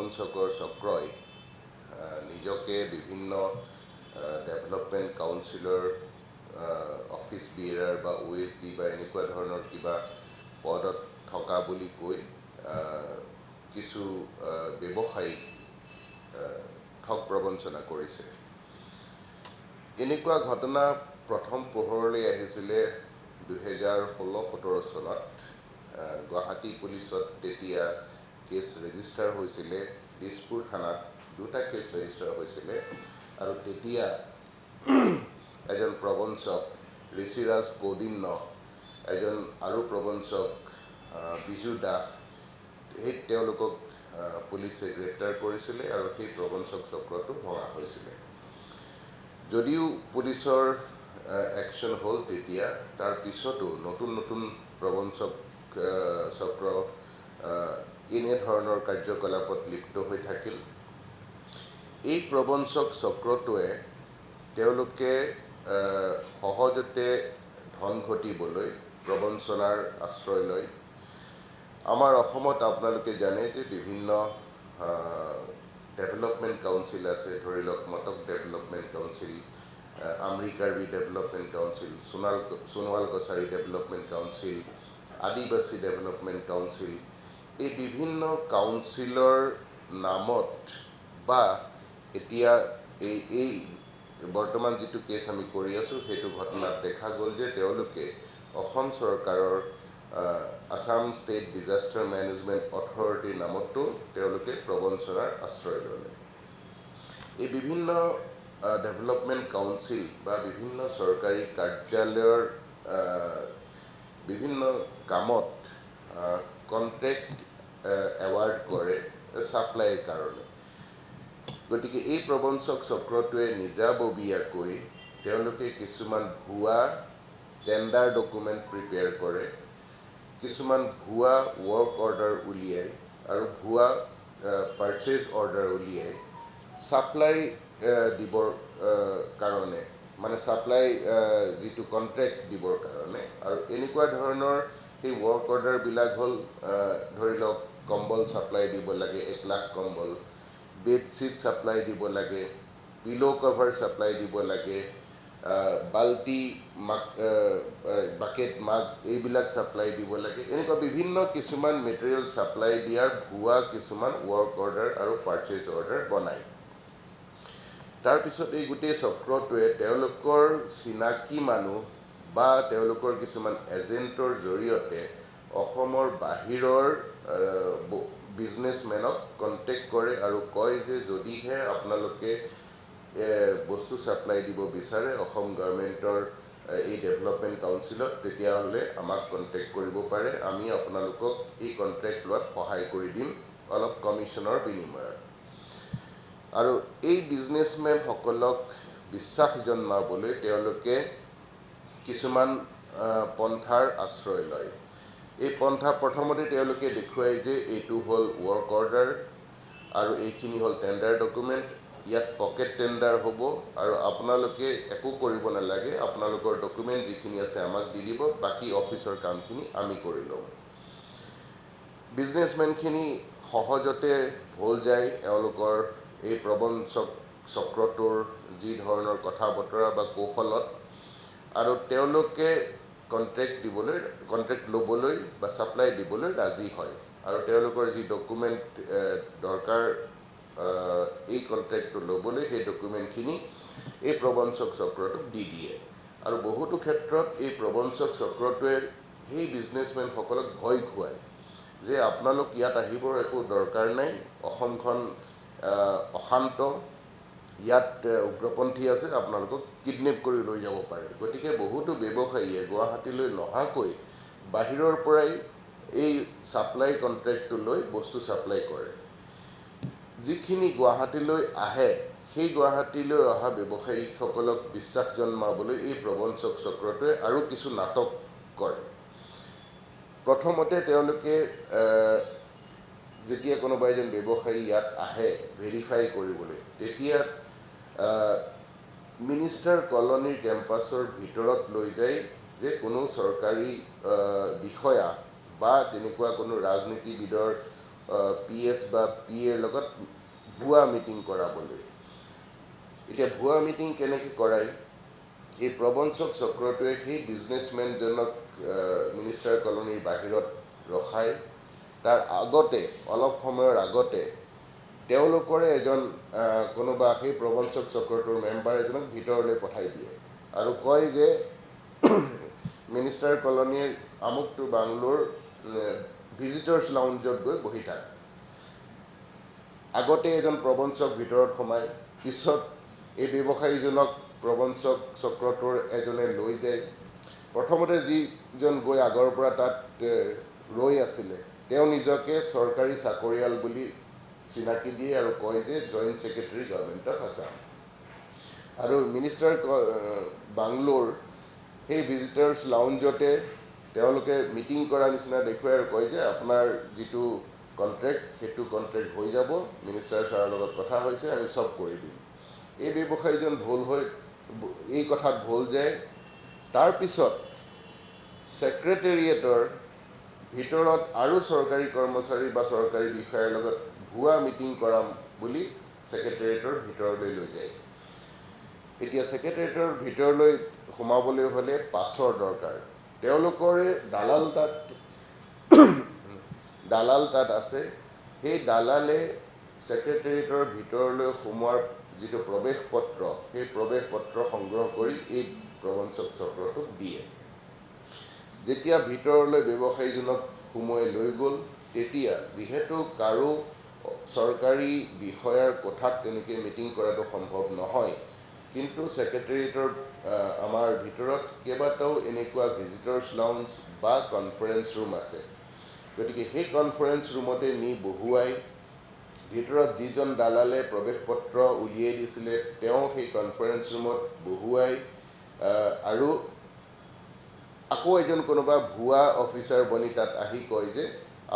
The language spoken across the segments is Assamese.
প্ৰবঞ্চকৰ চক্ৰই নিজকে বিভিন্ন ডেভেলপমেণ্ট কাউন্সিলৰ অফিচ বিয়েৰাৰ বা OSD বা এনেকুৱা ধৰণৰ কিবা পদত থকা বুলি কৈ কিছু ব্যৱসায়িক ঠগ প্ৰবঞ্চনা কৰিছে। এনেকুৱা ঘটনা প্ৰথম পোহৰলৈ আহিছিলে 2016-17 চনত। গুৱাহাটী পুলিচত তেতিয়া কেছ ৰেজিষ্টাৰ হৈছিলে, দিছপুৰ থানাত দুটা কেছ ৰেজিষ্টাৰ হৈছিলে, আৰু তেতিয়া এজন প্ৰবঞ্চক ঋষিৰাজ কৌদিন্য, এজন আৰু প্ৰবঞ্চক বিজু দাস, তেওঁলোকক পুলিচে গ্ৰেপ্তাৰ কৰিছিলে আৰু সেই প্ৰবঞ্চক চক্ৰটো ভঙা হৈছিলে। যদিও পুলিচৰ একশ্যন হ'ল তেতিয়া, তাৰ পিছতো নতুন নতুন প্ৰবঞ্চক চক্ৰ এনেধৰণৰ কাৰ্যকলাপত লিপ্ত হৈ থাকিল। এই প্ৰবঞ্চক চক্ৰটোৱে তেওঁলোকে সহজতে ধন ঘটিবলৈ প্ৰবঞ্চনাৰ আশ্ৰয় লয়। আমাৰ অসমত আপোনালোকে জানে যে বিভিন্ন ডেভেলপমেণ্ট কাউন্সিল আছে, ধৰি লওক Matak development council, Amri Karbi development council, Sonowal Kachari development council, Adivasi development council. এই বিভিন্ন কাউন্সিলৰ নামত বা এতিয়া এই বৰ্তমান যিটো কেছ আমি কৰি আছোঁ সেইটো ঘটনাত দেখা গ'ল যে তেওঁলোকে অসম চৰকাৰৰ আছাম ষ্টেট ডিজাষ্টাৰ মেনেজমেণ্ট অথৰিটিৰ নামতো তেওঁলোকে প্ৰবঞ্চনাৰ আশ্ৰয় ল'লে। এই বিভিন্ন ডেভেলপমেণ্ট কাউন্সিল বা বিভিন্ন চৰকাৰী কাৰ্যালয়ৰ বিভিন্ন কামত কণ্ট্ৰেক্ট এৱাৰ্ড কৰে ছাপ্লাইৰ কাৰণে। গতিকে এই প্ৰবঞ্চক চক্ৰটোৱে নিজাববীয়াকৈ তেওঁলোকে কিছুমান ভুৱা টেণ্ডাৰ ডকুমেণ্ট প্ৰিপেয়াৰ কৰে, কিছুমান ভুৱা ৱৰ্ক অৰ্ডাৰ উলিয়ায় আৰু ভুৱা পাৰ্চেজ অৰ্ডাৰ উলিয়াই ছাপ্লাই দিবৰ কাৰণে, মানে ছাপ্লাই যিটো কণ্ট্ৰেক্ট দিবৰ কাৰণে। আৰু এনেকুৱা ধৰণৰ সেই ৱৰ্ক অৰ্ডাৰবিলাক হ'ল, ধৰি লওক কম্বল ছাপ্লাই দিব লাগে 1 লাখ কম্বল, বেডশ্বীট ছাপ্লাই দিব লাগে, পিলো কভাৰ ছাপ্লাই দিব লাগে, বাল্টি বাকেট মাগ এইবিলাক ছাপ্লাই দিব লাগে। এনেকুৱা বিভিন্ন কিছুমান মেটেৰিয়েল ছাপ্লাই দিয়াৰ ভুৱা কিছুমান ৱৰ্ক অৰ্ডাৰ আৰু পাৰ্চেজ অৰ্ডাৰ বনায়। তাৰপিছত এই গোটেই চক্ৰটোৱে তেওঁলোকৰ চিনাকি মানুহ বা তেওঁলোকৰ কিছুমান এজেণ্টৰ জৰিয়তে অসমৰ বাহিৰৰ বিজনেছমেনক কণ্টেক্ট কৰে আৰু কয় যে যদিহে আপোনালোকে বস্তু ছাপ্লাই দিব বিচাৰে অসম গভৰ্ণমেণ্টৰ এই ডেভেলপমেণ্ট কাউন্সিলত, তেতিয়াহ'লে আমাক কণ্টেক্ট কৰিব পাৰে, আমি আপোনালোকক এই কণ্ট্ৰেক্ট লোৱাত সহায় কৰি দিম অলপ কমিশ্যনৰ বিনিময়ত। আৰু এই বিজনেছমেনসকলক বিশ্বাস জন্মাবলৈ তেওঁলোকে কিছুমান পন্থাৰ আশ্ৰয় লয়। এই পন্থা প্ৰথমতে তেওঁলোকে দেখুৱায় যে এইটো হ'ল ৱৰ্ক অৰ্ডাৰ আৰু এইখিনি হ'ল টেণ্ডাৰ ডকুমেণ্ট, ইয়াত পকেট টেণ্ডাৰ হ'ব আৰু আপোনালোকে একো কৰিব নালাগে, আপোনালোকৰ ডকুমেণ্ট যিখিনি আছে আমাক দি দিব, বাকী অফিচৰ কামখিনি আমি কৰি ল'ম। বিজনেছমেনখিনি সহজতে ভুল যায় এওঁলোকৰ এই প্ৰবঞ্চক চক্ৰটোৰ যি ধৰণৰ কথা বতৰা বা কৌশলত, আৰু তেওঁলোকে কণ্ট্ৰেক্ট ল'বলৈ বা ছাপ্লাই দিবলৈ ৰাজি হয়। আৰু তেওঁলোকৰ যি ডকুমেণ্ট দৰকাৰ এই কণ্ট্ৰেক্টটো ল'বলৈ, সেই ডকুমেণ্টখিনি এই প্ৰবঞ্চক চক্ৰটোক দি দিয়ে। আৰু বহুতো ক্ষেত্ৰত এই প্ৰবঞ্চক চক্ৰটোৱে সেই বিজনেছমেনসকলক ভয় খুৱায় যে আপোনালোক ইয়াত আহিবৰ একো দৰকাৰ নাই, অসমখন অশান্ত, ইয়াত উগ্ৰপন্থী আছে, আপোনালোকক কিডনেপ কৰি লৈ যাব পাৰে। গতিকে বহুতো ব্যৱসায়ীয়ে গুৱাহাটীলৈ নহাকৈ বাহিৰৰ পৰাই এই ছাপ্লাই কণ্ট্ৰেক্টটো লৈ বস্তু ছাপ্লাই কৰে। যিখিনি গুৱাহাটীলৈ আহে, সেই গুৱাহাটীলৈ অহা ব্যৱসায়ীসকলক বিশ্বাস জন্মাবলৈ এই প্ৰবঞ্চক চক্ৰটোৱে আৰু কিছু নাটক কৰে। প্ৰথমতে তেওঁলোকে যেতিয়া কোনোবা এজন ব্যৱসায়ী ইয়াত আহে ভেৰিফাই কৰিবলৈ, তেতিয়া মিনিষ্টাৰ কলনীৰ কেম্পাছৰ ভিতৰত লৈ যায় যে কোনো চৰকাৰী বিষয়া বা তেনেকুৱা কোনো ৰাজনীতিবিদৰ PS বা PAৰ লগত ভুৱা মিটিং কৰাবলৈ। এতিয়া ভুৱা মিটিং কেনেকৈ কৰায়? এই প্ৰবঞ্চক চক্ৰটোৱে সেই বিজনেছমেনজনক মিনিষ্টাৰ কলনীৰ বাহিৰত ৰখাই তাৰ আগতে অলপ সময়ৰ আগতে তেওঁলোকৰে এজন কোনোবা সেই প্ৰবঞ্চক চক্ৰটোৰ মেম্বাৰ এজনক ভিতৰলৈ পঠাই দিয়ে আৰু কয় যে মিনিষ্টাৰ কলনীৰ আমুকটো বাংলোৰ ভিজিটৰ্ছ লাউঞ্জত গৈ বহি থাক। আগতে এজন প্ৰবঞ্চক ভিতৰত সোমায়, পিছত এই ব্যৱসায়ীজনক প্ৰবঞ্চক চক্ৰটোৰ এজনে লৈ যায়। প্ৰথমতে যিজন গৈ আগৰ পৰা তাত ৰৈ আছিলে তেওঁ নিজকে চৰকাৰী চাকৰিয়াল বুলি চিনাকি দিয়ে আৰু কয় যে joint secretary government of Assam. আৰু মিনিষ্টাৰ বাংলোৰ সেই ভিজিটাৰ্ছ লাউঞ্জতে তেওঁলোকে মিটিং কৰা নিচিনা দেখুৱাই আৰু কয় যে আপোনাৰ যিটো কণ্ট্ৰেক্ট সেইটো কণ্ট্ৰেক্ট হৈ যাব, মিনিষ্টাৰ ছাৰৰ লগত কথা হৈছে, আমি চব কৰি দিম। এই ব্যৱসায়ীজন ভুল হৈ এই কথাত ভুল যায়। তাৰপিছত ছেক্ৰেটেৰিয়েটৰ ভিতৰত আৰু চৰকাৰী কৰ্মচাৰী বা চৰকাৰী বিষয়াৰ লগত ভুৱা মিটিং কৰাম বুলি ছেক্ৰেটেৰিয়েটৰ ভিতৰলৈ লৈ যায়। এতিয়া ছেক্ৰেটেৰিয়েটৰ ভিতৰলৈ সোমাবলৈ হ'লে পাছৰ দৰকাৰ। তেওঁলোকৰে দালাল তাত আছে। সেই দালালে ছেক্ৰেটেৰিয়েটৰ ভিতৰলৈ সোমোৱাৰ যিটো প্ৰৱেশ পত্ৰ, সেই প্ৰৱেশ পত্ৰ সংগ্ৰহ কৰি এই প্ৰবঞ্চক চক্ৰটোক দিয়ে। যেতিয়া ভিতৰলৈ ব্যৱসায়ীজনক সোমোৱাই লৈ গ'ল, তেতিয়া যিহেতু কাৰো চৰকাৰী বিষয়াৰ কোঠাত তেনেকৈ মিটিং কৰাটো সম্ভৱ নহয়, কিন্তু ছেক্ৰেটেৰিয়েটৰ আমাৰ ভিতৰত কেইবাটাও এনেকুৱা ভিজিটৰ্ছ লাউঞ্জ বা কনফাৰেঞ্চ ৰুম আছে। গতিকে সেই কনফাৰেঞ্চ ৰুমতে নি বহুৱাই ভিতৰত যিজন দালালে প্ৰৱেশ পত্ৰ উলিয়াই দিছিলে তেওঁ সেই কনফাৰেঞ্চ ৰুমত বহুৱাই আৰু আকৌ এজন কোনোবা ভুৱা অফিচাৰ বনি তাত আহি কয় যে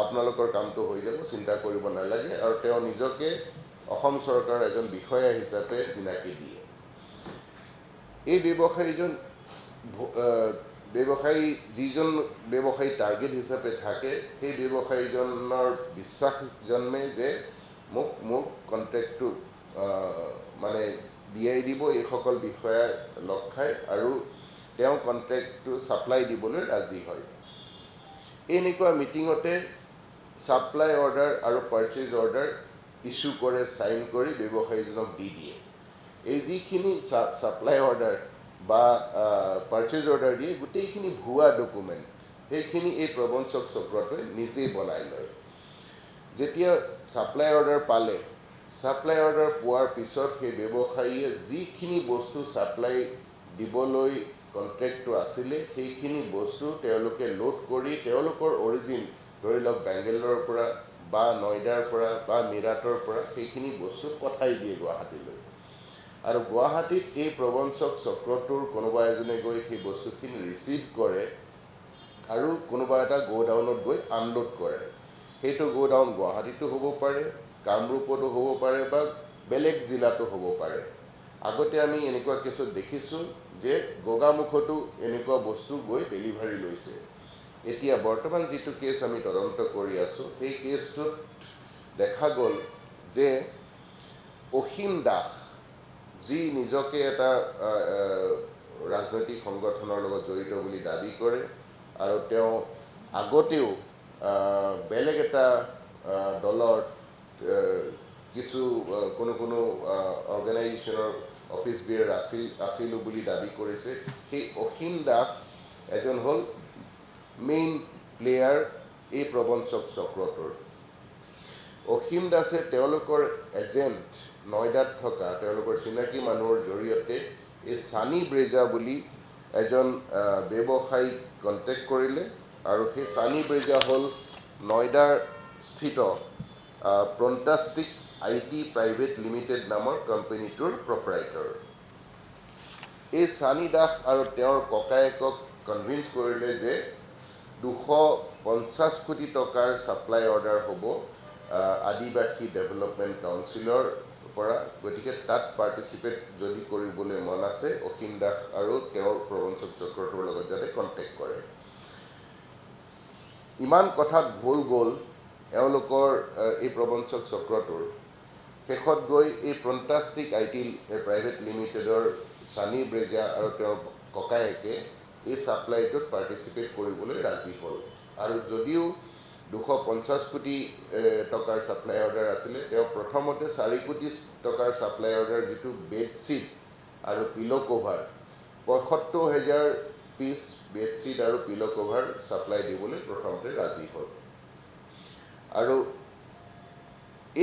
আপোনালোকৰ কামটো হৈ যাব, চিন্তা কৰিব নালাগে, আৰু তেওঁ নিজকে অসম চৰকাৰৰ এজন বিষয়া হিচাপে চিনাকি দিয়ে। এই যিজন ব্যৱসায়ী টাৰ্গেট হিচাপে থাকে, সেই ব্যৱসায়ীজনৰ বিশ্বাস জন্মে যে মোক কণ্ট্ৰেক্টটো মানে দিয়াই দিব এইসকল বিষয়া লগ খাই, আৰু তেওঁ কণ্ট্ৰেক্টটো ছাপ্লাই দিবলৈ ৰাজি হয়। এনেকুৱা মিটিঙতে ছাপ্লাই অৰ্ডাৰ আৰু পাৰ্চেজ অৰ্ডাৰ ইছ্যু কৰে, ছাইন কৰি ব্যৱসায়ীজনক দি দিয়ে। এই যিখিনি ছাপ্লাই অৰ্ডাৰ বা পাৰ্চেজ অৰ্ডাৰ দিয়ে গোটেইখিনি ভুৱা ডকুমেণ্ট, সেইখিনি এই প্ৰবঞ্চক চক্ৰটোৱে নিজেই বনাই লয়। যেতিয়া ছাপ্লাই অৰ্ডাৰ পালে, ছাপ্লাই অৰ্ডাৰ পোৱাৰ পিছত সেই ব্যৱসায়ীয়ে যিখিনি বস্তু ছাপ্লাই দিবলৈ কণ্ট্ৰেক্টটো আছিলে সেইখিনি বস্তু তেওঁলোকে লোড কৰি তেওঁলোকৰ অৰিজিন, ধৰি লওক বেংগলোৰৰ পৰা বা নয়ডাৰ পৰা বা মিৰাটৰ পৰা সেইখিনি বস্তু পঠাই দিয়ে গুৱাহাটীলৈ। আৰু গুৱাহাটীত এই প্ৰবঞ্চক চক্ৰটোৰ কোনোবা এজনে গৈ সেই বস্তুখিনি ৰিচিভ কৰে আৰু কোনোবা এটা গ'ডাউনত গৈ আনলোড কৰে। সেইটো গ'ডাউন গুৱাহাটীতো হ'ব পাৰে, কামৰূপতো হ'ব পাৰে বা বেলেগ জিলাতো হ'ব পাৰে। আগতে আমি এনেকুৱা কেছত দেখিছোঁ যে গোগামুখতো এনেকুৱা বস্তু গৈ ডেলিভাৰী লৈছে। এতিয়া বৰ্তমান যিটো কেছ আমি তদন্ত কৰি আছোঁ, সেই কেছটোত দেখা গ'ল যে অসীম দাস, যি নিজকে এটা ৰাজনৈতিক সংগঠনৰ লগত জড়িত বুলি দাবী কৰে আৰু তেওঁ আগতেও বেলেগ এটা দলৰ কোনো অৰ্গেনাইজেশ্যনৰ অফিচ বিয়াৰ আছিলোঁ বুলি দাবী কৰিছে। সেই অসীম দাস এজন হ'ল মেইন প্লেয়াৰ এই প্ৰবঞ্চক চক্ৰটোৰ। অসীম দাসে তেওঁলোকৰ এজেণ্ট নয়ডাত থকা তেওঁলোকৰ চিনাকি মানুহৰ জৰিয়তে এই ছানী ব্ৰেজা বুলি এজন ব্যৱসায়ীক কণ্টেক্ট কৰিলে, আৰু সেই ছানী ব্ৰেজা হ'ল নয়ডাৰ স্থিত প্ৰণ্টাষ্টিক IT প্ৰাইভেট লিমিটেড নামৰ কোম্পানীটোৰ প্ৰপ্ৰাইটৰ। এই ছানী দাস আৰু তেওঁৰ ককায়েকক কনভিন্স কৰিলে যে 250 কোটি টকাৰ ছাপ্লাই অৰ্ডাৰ হ'ব আদিবাসী ডেভেলপমেণ্ট কাউন্সিলৰ পৰা, গতিকে তাত পাৰ্টিচিপেট যদি কৰিবলৈ মন আছে অসীম দাস আৰু তেওঁৰ প্ৰবঞ্চক চক্ৰটোৰ লগত যাতে কণ্টেক্ট কৰে। ইমান কথাত ভুল গ'ল এওঁলোকৰ এই প্ৰবঞ্চক চক্ৰটোৰ শেষত গৈ এই ফণ্টাষ্টিক IT প্ৰাইভেট লিমিটেডৰ ছানী ব্ৰেজা আৰু তেওঁৰ ককায়েকে এই ছাপ্লাইটোত পাৰ্টিচিপেট কৰিবলৈ ৰাজি হ'ল আৰু যদিও 250 কোটি টকাৰ ছাপ্লাই অৰ্ডাৰ আছিলে তেওঁ প্ৰথমতে 4 কোটি টকাৰ ছাপ্লাই অৰ্ডাৰ যিটো বেডশ্বীট আৰু পিলো কভাৰ ৭৫,০০০ পিচ বেডশ্বীট আৰু পিলো কভাৰ ছাপ্লাই দিবলৈ প্ৰথমতে ৰাজি হ'ল আৰু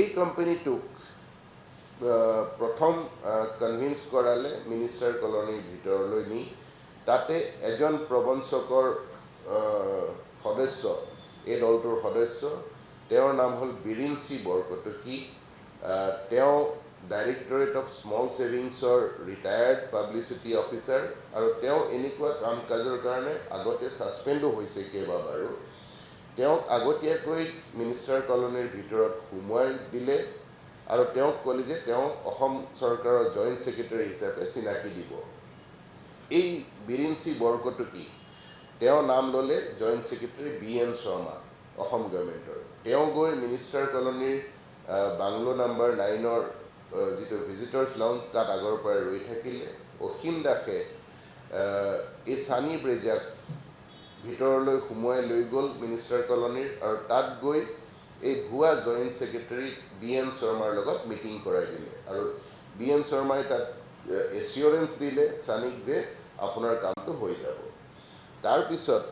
এই কোম্পানীটোক প্ৰথম কনভিন্স কৰালে মিনিষ্টাৰ কলনীৰ ভিতৰলৈ নি তাতে এজন প্ৰবঞ্চকৰ সদস্য এই দলটোৰ সদস্য তেওঁৰ নাম হ'ল বিৰিঞ্চি বৰকটকী তেওঁ ডাইৰেক্টৰেট অফ স্মল ছেভিংছৰ ৰিটায়াৰ্ড পাব্লিচিটি অফিচাৰ আৰু তেওঁ এনেকুৱা কাম কাজৰ কাৰণে আগতে ছাছপেণ্ডো হৈছে কেইবাবাৰো তেওঁক আগতীয়াকৈ মিনিষ্টাৰ কলনীৰ ভিতৰত সোমোৱাই দিলে আৰু তেওঁক ক'লে যে তেওঁ অসম চৰকাৰৰ জইণ্ট ছেক্ৰেটাৰী হিচাপে চিনাকি দিব এই বিৰিঞ্চি বৰকটকী তেওঁ নাম ল'লে joint secretary BN Sharma Assam গভৰ্ণমেণ্টৰ তেওঁ গৈ মিনিষ্টাৰ কলনীৰ বাংলো নাম্বাৰ 9ৰ যিটো ভিজিটৰ্ছ লাউঞ্জ তাত আগৰ পৰাই ৰৈ থাকিলে অসীম দাসে এই ছানী ব্ৰেজাক ভিতৰলৈ সোমোৱাই লৈ গ'ল মিনিষ্টাৰ কলনীৰ আৰু তাত গৈ এই ভুৱা জইণ্ট ছেক্ৰেটাৰী BN শৰ্মাৰ লগত মিটিং কৰাই দিলে আৰু BN শৰ্মাই তাত এচিয়ৰেঞ্চ দিলে ছানীক যে আপোনাৰ কামটো হৈ যাব তাৰপিছত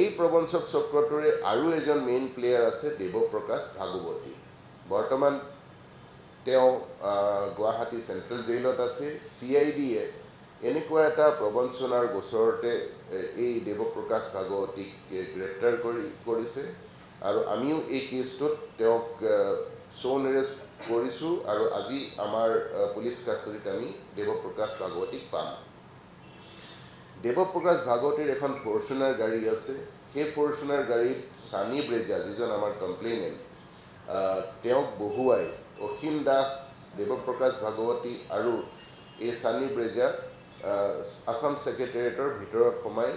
এই প্ৰবঞ্চক চক্ৰটোৰে আৰু এজন মেইন প্লেয়াৰ আছে দেৱপ্ৰকাশ ভাগৱতী বৰ্তমান তেওঁ গুৱাহাটী চেণ্ট্ৰেল জেইলত আছে CIDয়ে এনেকুৱা এটা প্ৰবঞ্চনাৰ গোচৰতে এই দেৱপ্ৰকাশ ভাগৱতীক গ্ৰেপ্তাৰ কৰিছে আৰু আমিও এই কেছটোত তেওঁক শ্ব'ন এৰেষ্ট কৰিছোঁ আৰু আজি আমাৰ পুলিচ কাষ্টডিত আমি দেৱপ্ৰকাশ ভাগৱতীক পাম দেৱপ্ৰকাশ ভাগৱতীৰ এখন ফৰ্চুনাৰ গাড়ী আছে সেই ফৰ্চুনাৰ গাড়ীত ছানী ব্ৰেজা যিজন আমাৰ কমপ্লেইনেণ্ট তেওঁক বহুৱাই অসীম দাস দেৱপ্ৰকাশ ভাগৱতী আৰু এই ছানী ব্ৰেজা আসাম ছেক্ৰেটাৰিয়েটৰ ভিতৰত সোমাই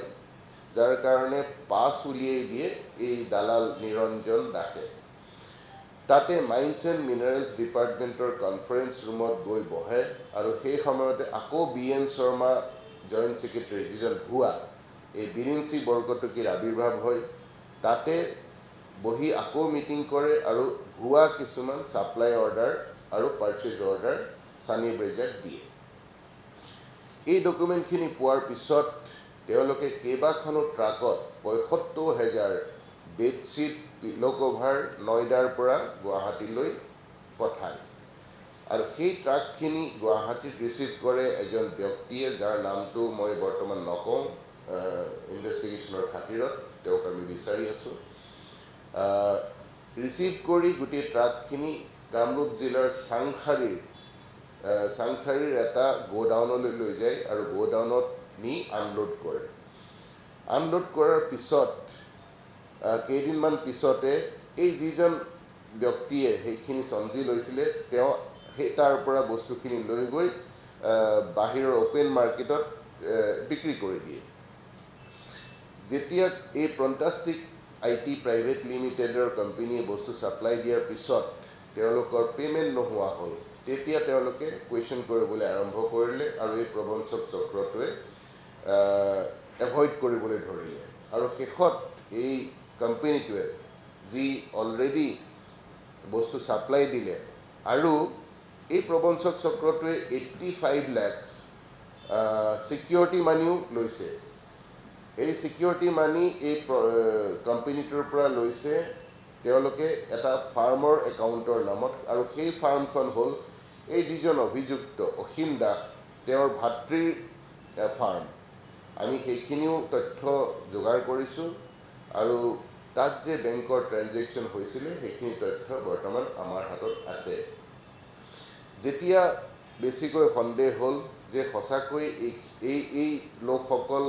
যাৰ কাৰণে পাছ উলিয়াই দিয়ে এই দালাল নিৰঞ্জন দাসে তাতে মাইন্স এণ্ড মিনাৰেলছ ডিপাৰ্টমেণ্টৰ কনফাৰেন্স ৰুমত গৈ বহে আৰু সেই সময়তে আকৌ BN শৰ্মা জইণ্ট ছেক্ৰেটাৰী যিজন ভুৱা এই বিৰিঞ্চি বৰকটকীৰ আৱিৰ্ভাৱ হয় তাতে বহি আকৌ মিটিং কৰে আৰু ভুৱা কিছুমান ছাপ্লাই অৰ্ডাৰ আৰু পাৰ্চেজ অৰ্ডাৰ ছানী ব্ৰেজাক দিয়ে এই ডকুমেণ্টখিনি পোৱাৰ পিছত তেওঁলোকে কেইবাখনো ট্ৰাকত ৭৫,০০০ বেডশ্বীট পিলো কভাৰ নয়ডাৰ পৰা গুৱাহাটীলৈ পঠায় আৰু সেই ট্ৰাকখিনি গুৱাহাটীত ৰিচিভ কৰে এজন ব্যক্তিয়ে যাৰ নামটো মই বৰ্তমান নকওঁ ইনভেষ্টিগেশ্যনৰ খাতিৰত তেওঁক আমি বিচাৰি আছোঁ ৰিচিভ কৰি গোটেই ট্ৰাকখিনি কামৰূপ জিলাৰ চাংচাৰীৰ এটা গোডাউনলৈ লৈ যায় আৰু গোডাউনত নি আনলোড কৰে আনলোড কৰাৰ পিছত কেইদিনমান পিছতে এই যিজন ব্যক্তিয়ে সেইখিনি চমজি লৈছিলে তেওঁ সেই তাৰ পৰা বস্তুখিনি লৈ গৈ বাহিৰৰ অপেন মাৰ্কেটত বিক্ৰী কৰি দিয়ে যেতিয়া এই ফণ্টাষ্টিক IT প্ৰাইভেট লিমিটেডৰ কোম্পানীয়ে বস্তু ছাপ্লাই দিয়াৰ পিছত তেওঁলোকৰ পে'মেণ্ট নোহোৱা হ'ল তেতিয়া তেওঁলোকে কুৱেশ্যন কৰিবলৈ আৰম্ভ কৰিলে আৰু এই প্ৰবঞ্চক চক্ৰটোৱে এভইড কৰিবলৈ ধৰিলে আৰু শেষত এই কোম্পানীটোৱে যি অলৰেডি বস্তু ছাপ্লাই দিলে আৰু এই প্ৰবঞ্চক চক্ৰটোৱে 85 লাখ ছিকিউৰিটি মানিও লৈছে এই ছিকিউৰিটি মানি এই কোম্পানীটোৰ পৰা লৈছে তেওঁলোকে এটা ফাৰ্মৰ একাউণ্টৰ নামত আৰু সেই ফাৰ্মখন হ'ল এই যিজন অভিযুক্ত অসীম দাস তেওঁৰ ভাতৃৰ ফাৰ্ম আমি সেইখিনিও তথ্য যোগাৰ কৰিছোঁ আৰু তাত যে বেংকৰ ট্ৰেনজেকশ্যন হৈছিলে সেইখিনি তথ্য বৰ্তমান আমাৰ হাতত আছে যেতিয়া বেছিকৈ সন্দেহ হ'ল যে সঁচাকৈ এই লোকসকল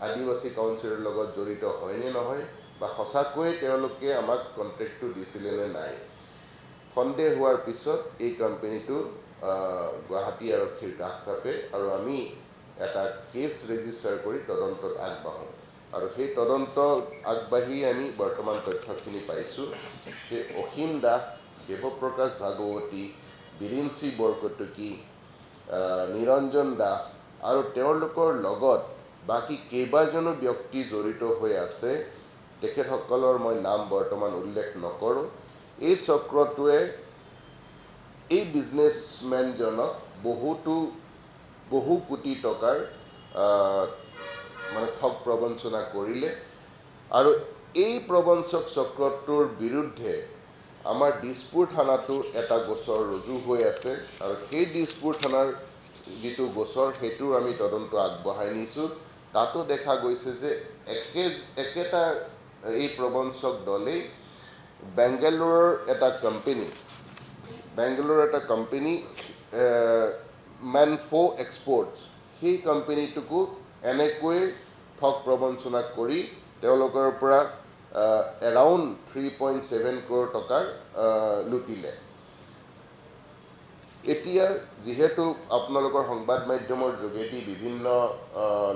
আদিবাসী কাউন্সিলৰ লগত জড়িত হয়নে নহয় বা সঁচাকৈ তেওঁলোকে আমাক কণ্ট্ৰেক্টটো দিছিলে নে নাই সন্দেহ হোৱাৰ পিছত এই কোম্পানীটো গুৱাহাটী আৰক্ষীৰ কাষ চাপে আৰু আমি এটা কেছ ৰেজিষ্টাৰ কৰি তদন্তত আগবাঢ়োঁ আৰু সেই তদন্ত আগবাঢ়ি আমি বৰ্তমান তথ্যখিনি পাইছোঁ যে অসীম দাস, দেৱপ্ৰকাশ ভাগৱতী, বিৰিঞ্চি বৰকটকী, নিৰঞ্জন দাস আৰু তেওঁলোকৰ লগত বাকী কেইবাজনো ব্যক্তি জড়িত হৈ আছে। তেখেতসকলৰ মই নাম বৰ্তমান উল্লেখ নকৰোঁ। এই চক্ৰটোৱে এই বিজনেছমেনজনক বহু কোটি টকাৰ মানে ঠগ প্ৰবঞ্চনা কৰিলে আৰু এই প্ৰবঞ্চক চক্ৰটোৰ বিৰুদ্ধে আমাৰ দিছপুৰ থানাতো এটা গোচৰ ৰুজু হৈ আছে আৰু সেই দিছপুৰ থানাৰ যিটো গোচৰ সেইটোৰ আমি তদন্ত আগবঢ়াই নিছোঁ। তাতো দেখা গৈছে যে একেটা এই প্ৰবঞ্চক দলেই বেংগালুৰুৰ এটা কোম্পানী মেনফো এক্সপৰ্টছ, সেই কোম্পানীটোকো এনেকৈ ঠগ প্ৰবঞ্চনা কৰি তেওঁলোকৰ পৰা এৰাউণ্ড 3.7 crore টকাৰ লুটিলে। এতিয়া যিহেতু আপোনালোকৰ সংবাদ মাধ্যমৰ যোগেদি বিভিন্ন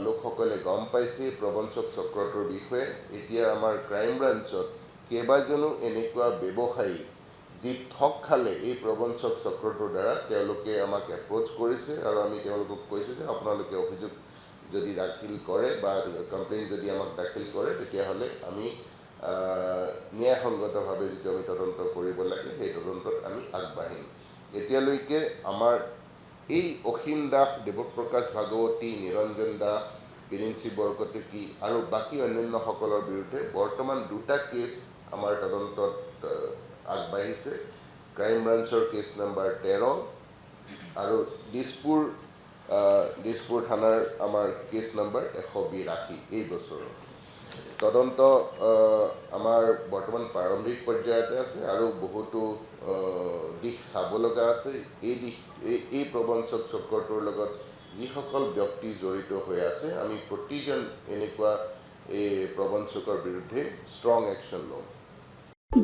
লোকসকলে গম পাইছে প্ৰবঞ্চক চক্ৰটোৰ বিষয়ে, এতিয়া আমাৰ ক্ৰাইম ব্ৰাঞ্চত কেইবাজনো এনেকুৱা ব্যৱসায়ী যি ঠগ খালে এই প্ৰবঞ্চক চক্ৰটোৰ দ্বাৰা, তেওঁলোকে আমাক এপ্ৰ'চ কৰিছে আৰু আমি তেওঁলোকক কৈছোঁ যে আপোনালোকে অভিযোগ যদি দাখিল কৰে বা কমপ্লেইন যদি আমাক দাখিল কৰে, তেতিয়াহ'লে আমি ন্যায়সংগতভাৱে যিটো আমি তদন্ত কৰিব লাগে সেই তদন্তত আমি আগবাঢ়িম। এতিয়ালৈকে আমাৰ এই অসীম দাস, দেৱপ্ৰকাশ ভাগৱতী, নিৰঞ্জন দাস, বিৰিঞ্চি বৰকটকী আৰু বাকী অন্যান্যসকলৰ বিৰুদ্ধে বৰ্তমান 2টা কেছ আমাৰ তদন্তত আগবাঢ়িছে। ক্ৰাইম ব্ৰাঞ্চৰ কেছ নম্বৰ 13 আৰু দিছপুৰ থানাৰ আমাৰ কেছ নম্বৰ 182 এই বছৰৰ। তদন্ত আমাৰ বৰ্তমান প্ৰাৰম্ভিক পৰ্যায়তে আছে আৰু বহুতো দিশ চাব লগা আছে। এই প্ৰবঞ্চক চক্ৰটোৰ লগত যিসকল ব্যক্তি জড়িত হৈ আছে, আমি প্ৰতিজন এনেকুৱা এই প্ৰবঞ্চকৰ বিৰুদ্ধে ষ্ট্ৰং একশ্যন ল'ম।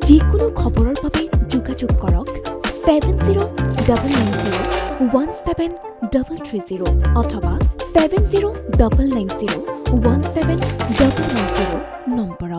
যিকোনো খবৰৰ বাবে যোগাযোগ কৰক 7099017330 অথবা 7099017990 নম্বৰত।